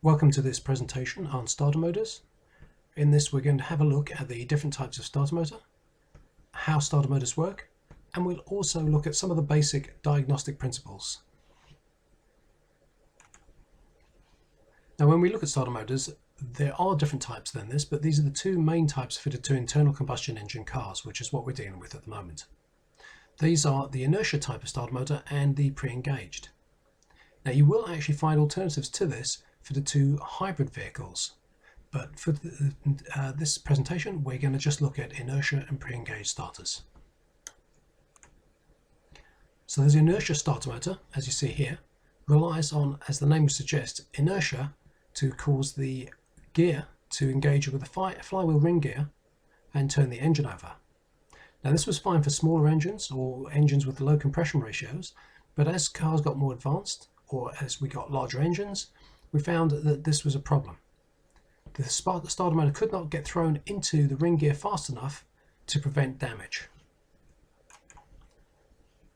Welcome to this presentation on starter motors. In this we're going to have a look at the different types of starter motor, how starter motors work, and we'll also look at some of the basic diagnostic principles. Now when we look at starter motors, there are different types than this, but these are the two main types fitted to internal combustion engine cars, which is what we're dealing with at the moment. These are the inertia type of starter motor and the pre-engaged. Now you will actually find alternatives to this fitted to hybrid vehicles, but for this presentation we're going to just look at inertia and pre-engaged starters. So there's the inertia starter motor, as you see here, relies on, as the name would suggest, inertia to cause the gear to engage with the flywheel ring gear and turn the engine over. Now this was fine for smaller engines or engines with low compression ratios, but as cars got more advanced, or as we got larger engines, we found that this was a problem. The starter motor could not get thrown into the ring gear fast enough to prevent damage.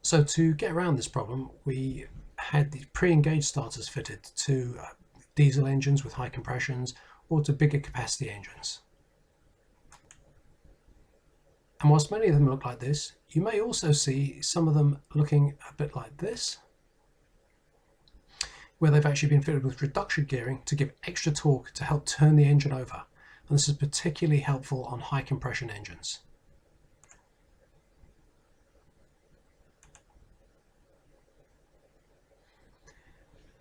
So to get around this problem, we had the pre-engaged starters fitted to diesel engines with high compressions or to bigger capacity engines. And whilst many of them look like this, you may also see some of them looking a bit like this, where they've actually been fitted with reduction gearing to give extra torque to help turn the engine over. And this is particularly helpful on high compression engines.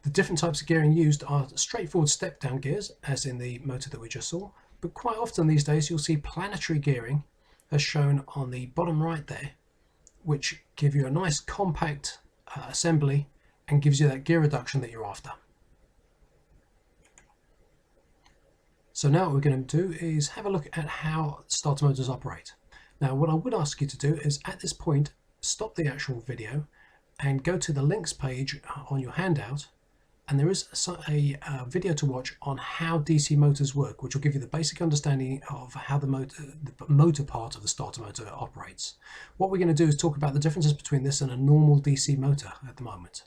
The different types of gearing used are straightforward step-down gears, as in the motor that we just saw, but quite often these days you'll see planetary gearing, as shown on the bottom right there, which give you a nice compact assembly and gives you that gear reduction that you're after. So now what we're going to do is have a look at how starter motors operate. Now what I would ask you to do is at this point stop the actual video and go to the links page on your handout, and there is a video to watch on how DC motors work, which will give you the basic understanding of how the motor part of the starter motor operates. What we're going to do is talk about the differences between this and a normal DC motor at the moment.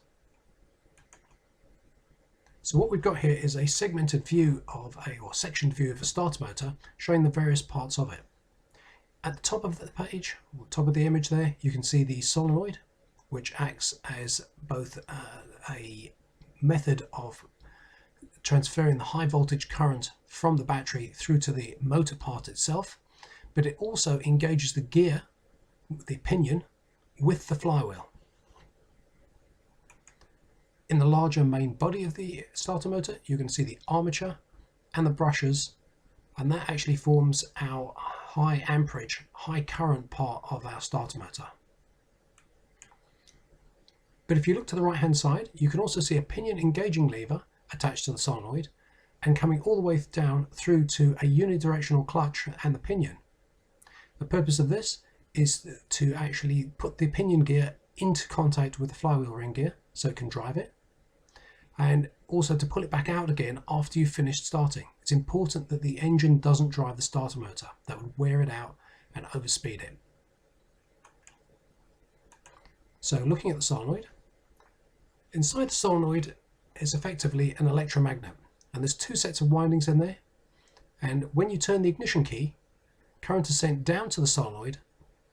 So what we've got here is a segmented view of or sectioned view of a starter motor, showing the various parts of it. At the top of the page, or top of the image there, you can see the solenoid, which acts as both a method of transferring the high voltage current from the battery through to the motor part itself, but it also engages the gear, the pinion, with the flywheel. In the larger main body of the starter motor, you can see the armature and the brushes, and that actually forms our high amperage, high current part of our starter motor. But if you look to the right hand side, you can also see a pinion engaging lever attached to the solenoid and coming all the way down through to a unidirectional clutch and the pinion. The purpose of this is to actually put the pinion gear into contact with the flywheel ring gear so it can drive it, and also to pull it back out again after you've finished starting. It's important that the engine doesn't drive the starter motor. That would wear it out and overspeed it. So looking at the solenoid, inside the solenoid is effectively an electromagnet, and there's two sets of windings in there, and when you turn the ignition key, current is sent down to the solenoid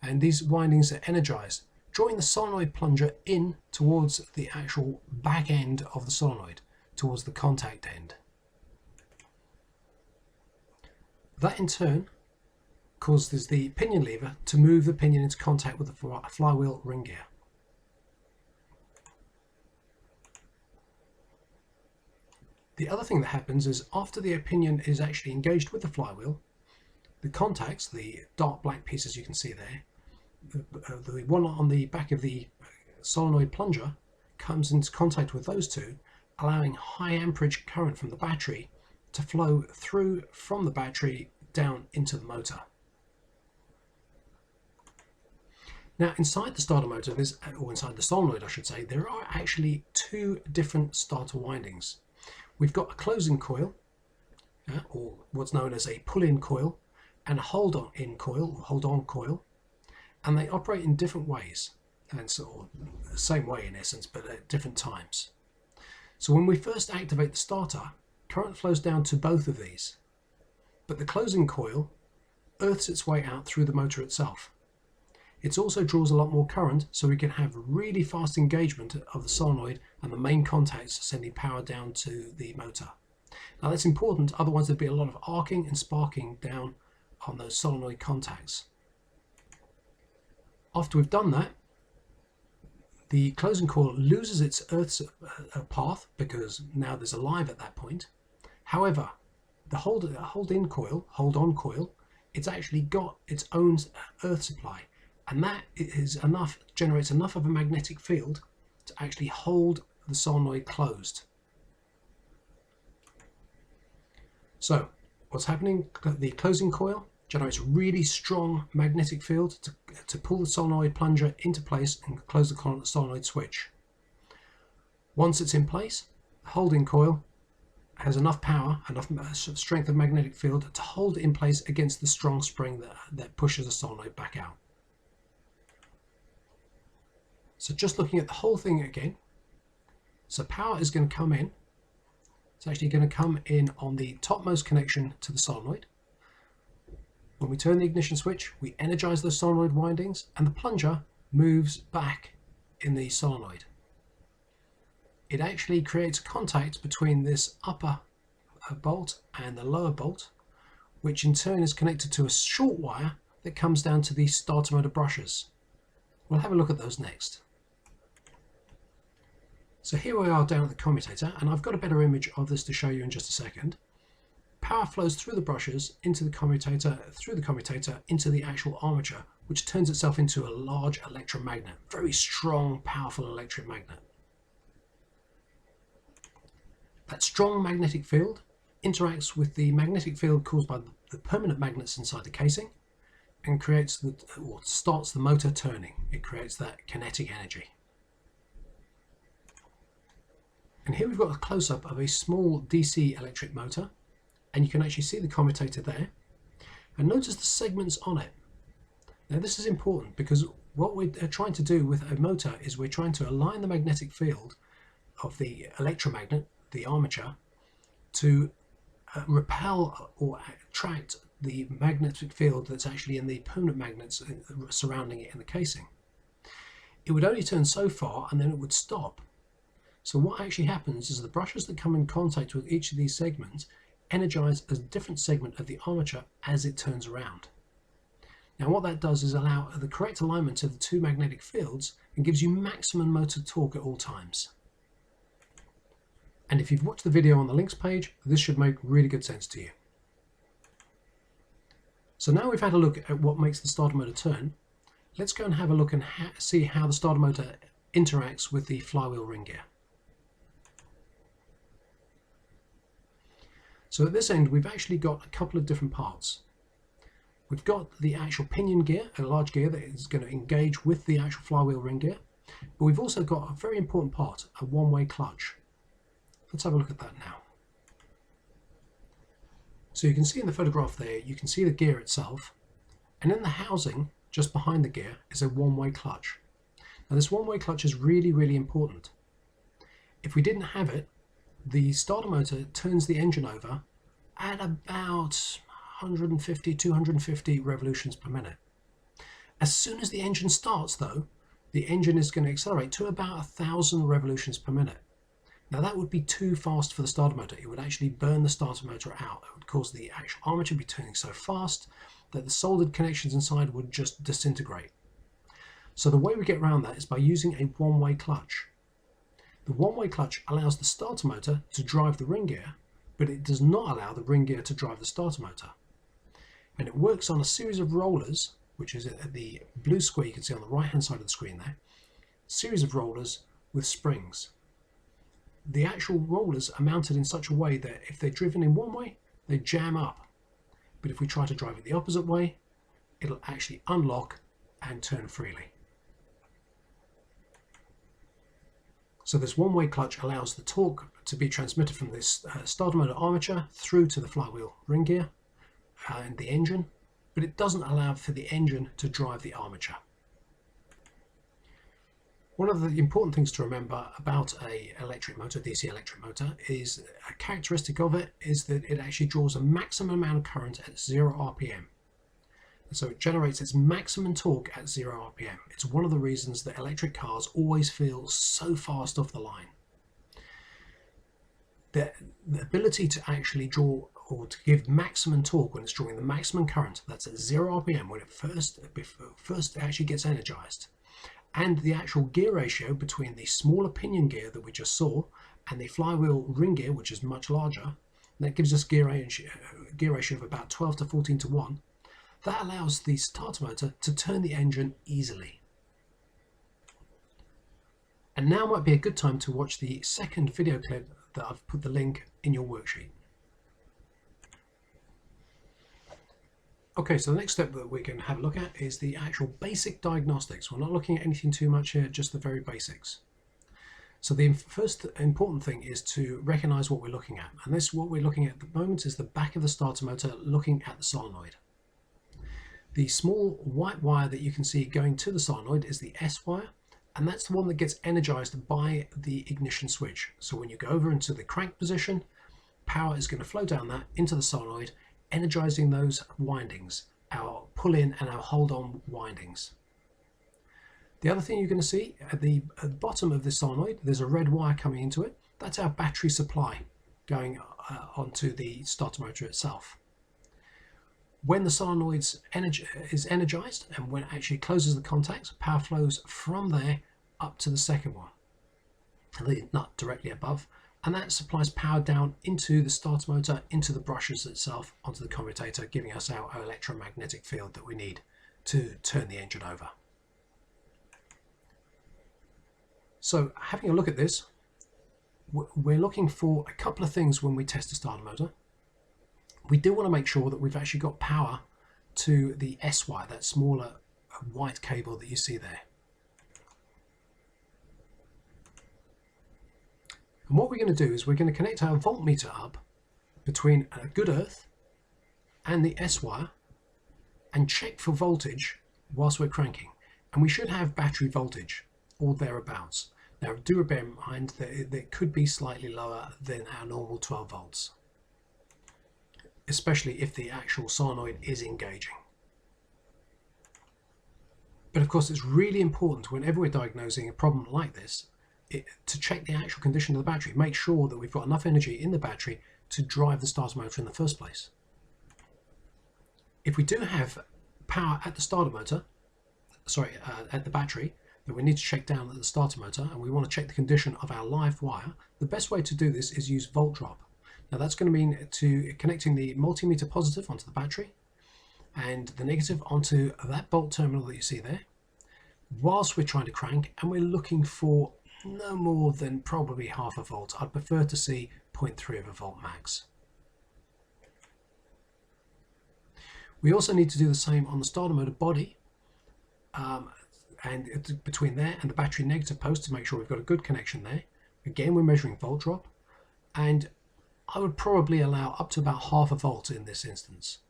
and these windings are energized, drawing the solenoid plunger in towards the actual back end of the solenoid, towards the contact end. That in turn causes the pinion lever to move the pinion into contact with the flywheel ring gear. The other thing that happens is after the pinion is actually engaged with the flywheel, the contacts, the dark black pieces you can see there, the one on the back of the solenoid plunger comes into contact with those two, allowing high amperage current from the battery to flow through from the battery down into the motor. Now inside the starter motor, or inside the solenoid I should say, there are actually two different starter windings. We've got a closing coil, or what's known as a pull-in coil, and a hold-on coil, and they operate in different ways, and so the same way in essence, but at different times. So when we first activate the starter, current flows down to both of these, but the closing coil earths its way out through the motor itself. It also draws a lot more current, so we can have really fast engagement of the solenoid and the main contacts sending power down to the motor. Now that's important, otherwise there'd be a lot of arcing and sparking down on those solenoid contacts. After we've done that, the closing coil loses its earth's path because now there's a live at that point. However, the hold-on coil, it's actually got its own earth supply, and that generates enough of a magnetic field to actually hold the solenoid closed. So what's happening? The closing coil generates a really strong magnetic field to pull the solenoid plunger into place and close the solenoid switch. Once it's in place, the holding coil has enough power, enough strength of magnetic field to hold it in place against the strong spring that pushes the solenoid back out. So just looking at the whole thing again, so power is going to come in. It's actually going to come in on the topmost connection to the solenoid. When we turn the ignition switch, we energize those solenoid windings and the plunger moves back in the solenoid. It actually creates contact between this upper bolt and the lower bolt, which in turn is connected to a short wire that comes down to the starter motor brushes. We'll have a look at those next. So here we are down at the commutator, and I've got a better image of this to show you in just a second. Power flows through the brushes into the commutator, through the commutator into the actual armature, which turns itself into a large electromagnet, very strong, powerful electric magnet. That strong magnetic field interacts with the magnetic field caused by the permanent magnets inside the casing and starts the motor turning. It creates that kinetic energy. And here we've got a close-up of a small DC electric motor, and you can actually see the commutator there. And notice the segments on it. Now this is important because what we're trying to do with a motor is we're trying to align the magnetic field of the electromagnet, the armature, to repel or attract the magnetic field that's actually in the permanent magnets surrounding it in the casing. It would only turn so far and then it would stop. So what actually happens is the brushes that come in contact with each of these segments energize a different segment of the armature as it turns around. Now what that does is allow the correct alignment of the two magnetic fields and gives you maximum motor torque at all times. And if you've watched the video on the links page, this should make really good sense to you. So now we've had a look at what makes the starter motor turn, let's go and have a look and see how the starter motor interacts with the flywheel ring gear. So at this end, we've actually got a couple of different parts. We've got the actual pinion gear, a large gear that is going to engage with the actual flywheel ring gear, but we've also got a very important part, a one-way clutch. Let's have a look at that now. So you can see in the photograph there, you can see the gear itself, and in the housing just behind the gear is a one-way clutch. Now this one-way clutch is really, really important. If we didn't have it, the starter motor turns the engine over at about 150, 250 revolutions per minute. As soon as the engine starts though, the engine is going to accelerate to about 1,000 revolutions per minute. Now that would be too fast for the starter motor. It would actually burn the starter motor out. It would cause the actual armature to be turning so fast that the soldered connections inside would just disintegrate. So the way we get around that is by using a one-way clutch. The one-way clutch allows the starter motor to drive the ring gear, but it does not allow the ring gear to drive the starter motor. And it works on a series of rollers, which is the blue square you can see on the right-hand side of the screen there, a series of rollers with springs. The actual rollers are mounted in such a way that if they're driven in one way, they jam up. But if we try to drive it the opposite way, it'll actually unlock and turn freely. So this one-way clutch allows the torque to be transmitted from this starter motor armature through to the flywheel ring gear and the engine, but it doesn't allow for the engine to drive the armature. One of the important things to remember about a electric motor, DC electric motor, is a characteristic of it is that it actually draws a maximum amount of current at 0 RPM. And so it generates its maximum torque at 0 RPM. It's one of the reasons that electric cars always feel so fast off the line. The ability to actually draw or to give maximum torque when it's drawing the maximum current, that's at 0 RPM when it first actually gets energized. And the actual gear ratio between the smaller pinion gear that we just saw and the flywheel ring gear, which is much larger, that gives us gear ratio of about 12 to 14 to 1. That allows the starter motor to turn the engine easily. And now might be a good time to watch the second video clip that I've put the link in your worksheet. Okay, so the next step that we can have a look at is the actual basic diagnostics. We're not looking at anything too much here, just the very basics. So the first important thing is to recognize what we're looking at. And this, what we're looking at the moment, is the back of the starter motor looking at the solenoid. The small white wire that you can see going to the solenoid is the S wire, and that's the one that gets energized by the ignition switch. So when you go over into the crank position, power is going to flow down that into the solenoid, energizing those windings, our pull in and our hold on windings. The other thing you're going to see at the bottom of the solenoid, there's a red wire coming into it. That's our battery supply going onto the starter motor itself. When the solenoid is energized and when it actually closes the contacts, power flows from there up to the second one, the nut directly above, and that supplies power down into the starter motor, into the brushes itself, onto the commutator, giving us our electromagnetic field that we need to turn the engine over. So having a look at this, we're looking for a couple of things when we test a starter motor. We do want to make sure that we've actually got power to the S wire, that smaller white cable that you see there. And what we're going to do is we're going to connect our voltmeter up between a good earth and the S wire and check for voltage whilst we're cranking. And we should have battery voltage or thereabouts. Now do bear in mind that it could be slightly lower than our normal 12 volts, especially if the actual solenoid is engaging. But of course it's really important whenever we're diagnosing a problem like this to check the actual condition of the battery. Make sure that we've got enough energy in the battery to drive the starter motor in the first place. If we do have power at the starter motor, at the battery, that we need to check down at the starter motor, and we want to check the condition of our live wire, the best way to do this is use volt drop. Now that's going to mean connecting the multimeter positive onto the battery and the negative onto that bolt terminal that you see there, whilst we're trying to crank, and we're looking for no more than probably half a volt. I'd prefer to see 0.3 of a volt max. We also need to do the same on the starter motor body, and between there and the battery negative post, to make sure we've got a good connection there. Again, we're measuring volt drop, and I would probably allow up to about half a volt in this instance.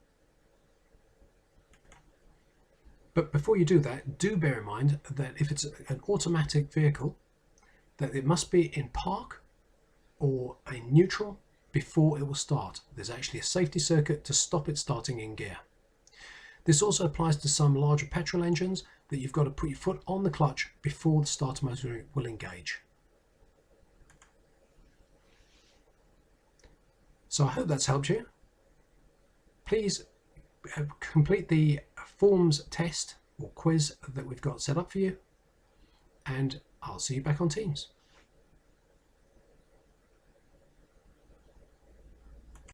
But before you do that, do bear in mind that if it's an automatic vehicle, that it must be in park or a neutral before it will start. There's actually a safety circuit to stop it starting in gear. This also applies to some larger petrol engines, that you've got to put your foot on the clutch before the starter motor will engage. So I hope that's helped you. Please complete the forms test or quiz that we've got set up for you, and I'll see you back on Teams.